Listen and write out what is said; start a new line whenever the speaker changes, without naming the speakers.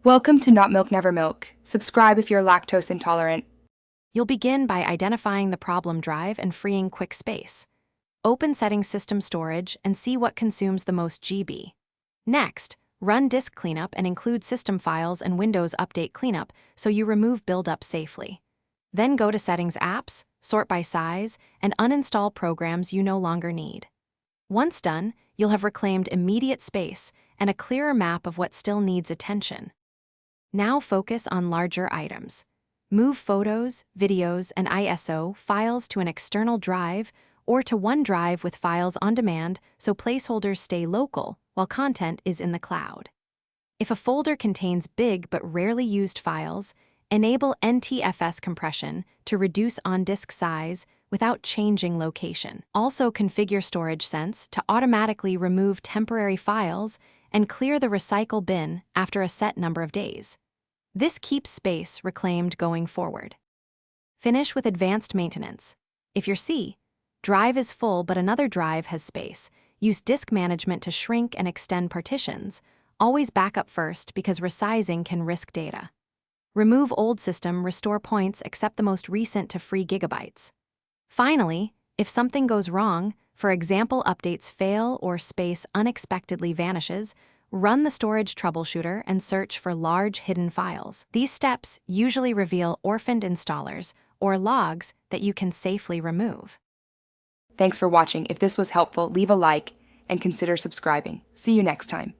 Welcome to Not Milk Never Milk. Subscribe if you're lactose intolerant.
You'll begin by identifying the problem drive and freeing quick space. Open Settings System Storage and see what consumes the most GB. Next, run disk cleanup and include system files and Windows Update cleanup so you remove buildup safely. Then go to Settings Apps, sort by size, and uninstall programs you no longer need. Once done, you'll have reclaimed immediate space and a clearer map of what still needs attention. Now focus on larger items. Move photos, videos, and ISO files to an external drive or to OneDrive with files on demand so placeholders stay local while content is in the cloud. If a folder contains big but rarely used files, enable NTFS compression to reduce on-disk size without changing location. Also configure Storage Sense to automatically remove temporary files and clear the recycle bin after a set number of days. This keeps space reclaimed going forward. Finish with advanced maintenance. If your drive is full but another drive has space, use disk management to shrink and extend partitions. Always back up first because resizing can risk data. Remove old system, restore points except the most recent to free gigabytes. Finally, if something goes wrong, for example updates fail or space unexpectedly vanishes, run the storage troubleshooter and search for large hidden files. These steps usually reveal orphaned installers or logs that you can safely remove.
Thanks for watching. If this was helpful, leave a like and consider subscribing. See you next time.